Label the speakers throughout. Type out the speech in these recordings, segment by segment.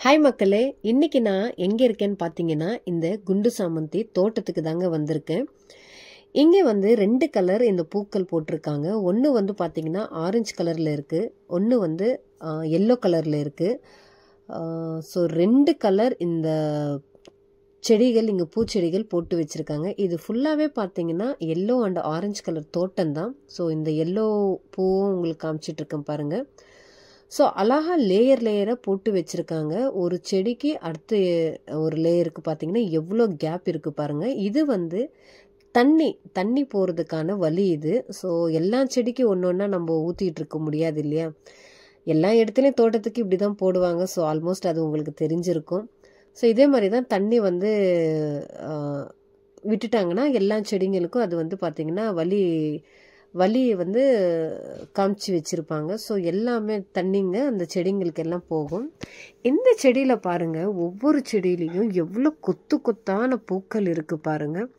Speaker 1: Hi மக்களே, இன்னைக்கு நான் எங்கே இருக்கேன்னு பார்த்தீங்கன்னா இந்த குண்டு சாமந்தி தோட்டத்துக்கு தாங்க வந்திருக்கேன். இங்கே வந்து 2 கலர் இந்த பூக்கள் போட்டிருக்காங்க. ஒன்று வந்து பார்த்தீங்கன்னா ஆரஞ்சு கலரில் இருக்குது, ஒன்று வந்து எல்லோ கலரில் இருக்குது. ஸோ 2 கலர் இந்த செடிகள் இங்கே பூச்செடிகள் போட்டு வச்சுருக்காங்க. இது ஃபுல்லாகவே பார்த்தீங்கன்னா எல்லோ அண்ட் ஆரஞ்சு கலர் தோட்டம் தான். ஸோ இந்த எல்லோ பூவும் உங்களுக்கு காமிச்சிட்ருக்கேன் பாருங்கள். ஸோ அழகாக லேயராக போட்டு வச்சுருக்காங்க. ஒரு செடிக்கு அடுத்து ஒரு லேயருக்கு பார்த்தீங்கன்னா எவ்வளோ கேப் இருக்குது பாருங்கள். இது வந்து தண்ணி போகிறதுக்கான வழி இது. ஸோ எல்லா செடிக்கும் ஒன்று ஒன்றா நம்ம ஊற்றிட்டு இருக்க முடியாது இல்லையா. எல்லா இடத்துலையும் தோட்டத்துக்கு இப்படி தான் போடுவாங்க. ஸோ ஆல்மோஸ்ட் அது உங்களுக்கு தெரிஞ்சிருக்கும். ஸோ இதே மாதிரி தான் தண்ணி வந்து விட்டுட்டாங்கன்னா எல்லா செடிங்களுக்கும் அது வந்து பார்த்திங்கன்னா வழியை வந்து காமிச்சு வச்சுருப்பாங்க. ஸோ எல்லாமே தண்ணிங்க அந்த செடிங்களுக்கு எல்லாம் போகும். இந்த செடியில் பாருங்கள், ஒவ்வொரு செடியிலையும் எவ்வளோ கொத்தான பூக்கள் இருக்குது பாருங்கள்.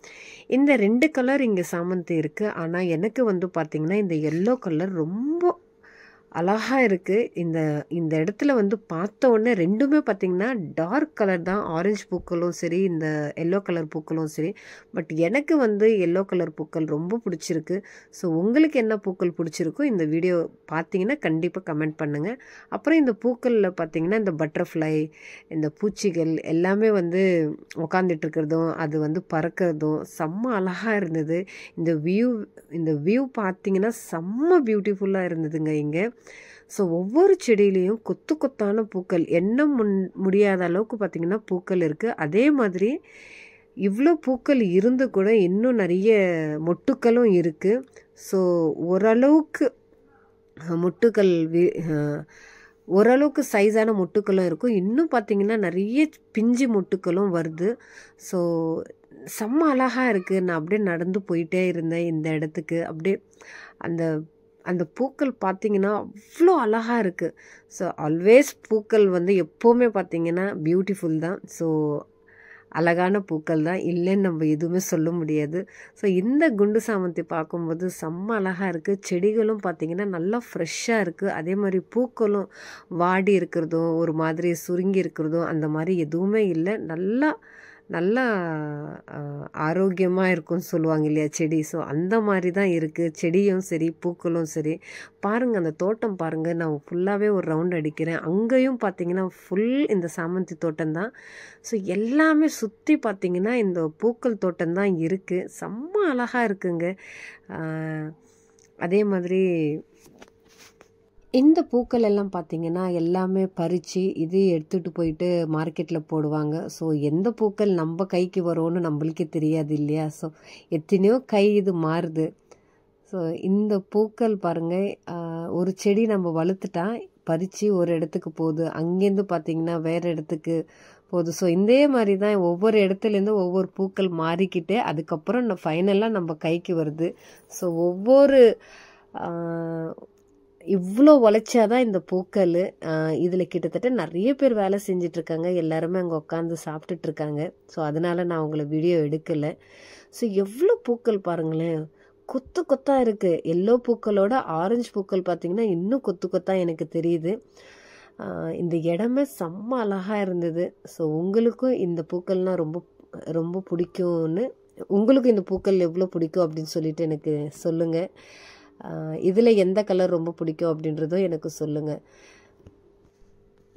Speaker 1: இந்த 2 கலர் இங்கே சாமந்தி இருக்குது. ஆனால் எனக்கு வந்து பார்த்திங்கன்னா இந்த எல்லோ கலர் ரொம்ப அழகாக இருக்குது. இந்த இடத்துல வந்து பார்த்த உடனே ரெண்டுமே பார்த்திங்கன்னா டார்க் கலர் தான். ஆரஞ்சு பூக்களும் சரி, இந்த எல்லோ கலர் பூக்களும் சரி. பட் எனக்கு வந்து எல்லோ கலர் பூக்கள் ரொம்ப பிடிச்சிருக்கு. ஸோ உங்களுக்கு என்ன பூக்கள் பிடிச்சிருக்கோ இந்த வீடியோ பார்த்தீங்கன்னா கண்டிப்பாக கமெண்ட் பண்ணுங்கள். அப்புறம் இந்த பூக்களில் பார்த்திங்கன்னா இந்த பட்டர்ஃப்ளை, இந்த பூச்சிகள் எல்லாமே வந்து உக்காந்துட்டு இருக்கிறதும் அது வந்து பறக்கிறதும் செம்ம அழகாக இருந்தது. இந்த வியூ பார்த்திங்கன்னா செம்ம பியூட்டிஃபுல்லாக இருந்ததுங்க இங்கே. ஸோ ஒவ்வொரு செடியிலையும் கொத்தான பூக்கள், எண்ண முடியாத அளவுக்கு பார்த்திங்கன்னா பூக்கள் இருக்குது. அதே மாதிரி இவ்வளோ பூக்கள் இருந்து கூட இன்னும் நிறைய மொட்டுக்களும் இருக்குது. ஸோ ஓரளவுக்கு சைஸான மொட்டுக்களும் இருக்கும். இன்னும் பார்த்திங்கன்னா நிறைய பிஞ்சு மொட்டுக்களும் வருது. ஸோ செம்ம அழகாக இருக்குது. நான் அப்படியே நடந்து போயிட்டே இருந்தேன் இந்த இடத்துக்கு. அப்படியே அந்த பூக்கள் பார்த்திங்கன்னா அவ்வளோ அழகாக இருக்குது. ஸோ ஆல்வேஸ் பூக்கள் வந்து எப்போவுமே பார்த்திங்கன்னா பியூட்டிஃபுல் தான். ஸோ அழகான பூக்கள் தான், இல்லைன்னு நம்ம எதுவுமே சொல்ல முடியாது. ஸோ இந்த குண்டு சாமந்தி பார்க்கும்போது செம்ம அழகாக இருக்குது. செடிகளும் பார்த்திங்கன்னா நல்லா ஃப்ரெஷ்ஷாக இருக்குது. அதே மாதிரி பூக்களும் வாடி இருக்கிறதும் ஒரு மாதிரி சுருங்கி இருக்கிறதும் அந்த மாதிரி எதுவுமே இல்லை. நல்லா ஆரோக்கியமாக இருக்கும்னு சொல்லுவாங்க இல்லையா செடி. ஸோ அந்த மாதிரி தான் இருக்குது செடியும் சரி பூக்களும் சரி. பாருங்கள் அந்த தோட்டம் பாருங்கள். நான் ஃபுல்லாகவே ஒரு ரவுண்ட் அடிக்கிறேன். அங்கேயும் பார்த்திங்கன்னா ஃபுல் இந்த சாமந்தி தோட்டம் தான். ஸோ எல்லாமே சுற்றி பார்த்திங்கன்னா இந்த பூக்கள் தோட்டம் தான் இருக்குது. செம்ம அழகாக இருக்குங்க. அதே மாதிரி இந்த பூக்கள் எல்லாம் பார்த்திங்கன்னா எல்லாமே பறித்து இது எடுத்துகிட்டு போயிட்டு மார்க்கெட்டில் போடுவாங்க. ஸோ எந்த பூக்கள் நம்ம கைக்கு வரும்னு நம்மளுக்கே தெரியாது இல்லையா. ஸோ எத்தனையோ கை இது மாறுது. ஸோ இந்த பூக்கள் பாருங்கள், ஒரு செடி நம்ம வளர்த்துட்டா பறித்து ஒரு இடத்துக்கு போகுது, அங்கேருந்து பார்த்திங்கன்னா வேறு இடத்துக்கு போகுது. ஸோ இதே மாதிரி தான் ஒவ்வொரு இடத்துலேருந்து ஒவ்வொரு பூக்கள் மாறிக்கிட்டே அதுக்கப்புறம் ஃபைனலாக நம்ம கைக்கு வருது. ஸோ இவ்வளோ உழைச்சாதான் இந்த பூக்கள். இதில் கிட்டத்தட்ட நிறைய பேர் வேலை செஞ்சிட்ருக்காங்க. எல்லாருமே அங்கே உட்காந்து சாப்பிட்டுட்ருக்காங்க. ஸோ அதனால் நான் உங்களை வீடியோ எடுக்கலை. ஸோ எவ்வளோ பூக்கள் பாருங்களேன், கொத்தாக இருக்குது. எல்லோ பூக்களோட ஆரஞ்சு பூக்கள் பார்த்திங்கன்னா இன்னும் கொத்தாக எனக்கு தெரியுது. இந்த இடமே செம்ம அழகாக இருந்தது. ஸோ உங்களுக்கும் இந்த பூக்கள்னால் ரொம்ப ரொம்ப பிடிக்கும்னு, உங்களுக்கும் இந்த பூக்கள் எவ்வளோ பிடிக்கும் அப்படின்னு சொல்லிட்டு எனக்கு சொல்லுங்கள். இதில் எந்த கலர் ரொம்ப பிடிக்கும் அப்படின்றதும் எனக்கு சொல்லுங்கள்.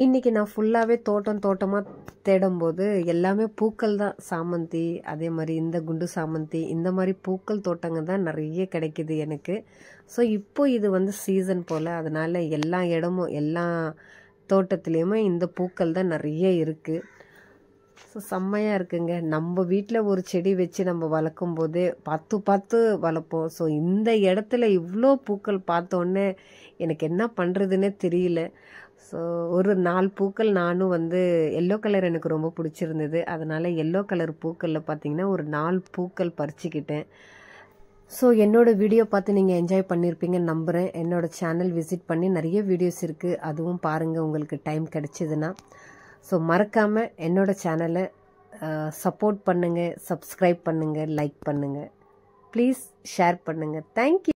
Speaker 1: இன்றைக்கி நான் ஃபுல்லாகவே தோட்டமாக தேடும்போது எல்லாமே பூக்கள் தான். சாமந்தி, அதே மாதிரி இந்த குண்டு சாமந்தி, இந்த மாதிரி பூக்கள் தோட்டங்க தான் நிறைய கிடைக்கிது எனக்கு. ஸோ இப்போது இது வந்து சீசன் போல், அதனால் எல்லா இடமும் எல்லா தோட்டத்துலேயுமே இந்த பூக்கள் தான் நிறைய இருக்குது. ஸோ செம்மையாக இருக்குங்க. நம்ம வீட்டில் ஒரு செடி வச்சு நம்ம வளர்க்கும் போதே பார்த்து வளர்ப்போம். ஸோ இந்த இடத்துல இவ்வளோ பூக்கள் பார்த்தோன்னே எனக்கு என்ன பண்ணுறதுன்னே தெரியல. ஸோ ஒரு 4 பூக்கள் நானும் வந்து எல்லோ கலர் எனக்கு ரொம்ப பிடிச்சிருந்தது. அதனால் எல்லோ கலர் பூக்களில் பார்த்திங்கன்னா ஒரு 4 பூக்கள் பறிச்சுக்கிட்டேன். ஸோ என்னோடய வீடியோ பார்த்து நீங்கள் என்ஜாய் பண்ணியிருப்பீங்கன்னு நம்புகிறேன். என்னோடய சேனல் விசிட் பண்ணி நிறைய வீடியோஸ் இருக்குது, அதுவும் பாருங்கள் உங்களுக்கு டைம் கிடச்சிதுன்னா. ஸோ மறக்காமல் என்னோடய சேனலை சப்போர்ட் பண்ணுங்கள், சப்ஸ்கிரைப் பண்ணுங்கள், லைக் பண்ணுங்கள், ப்ளீஸ் ஷேர் பண்ணுங்கள். தேங்க்யூ.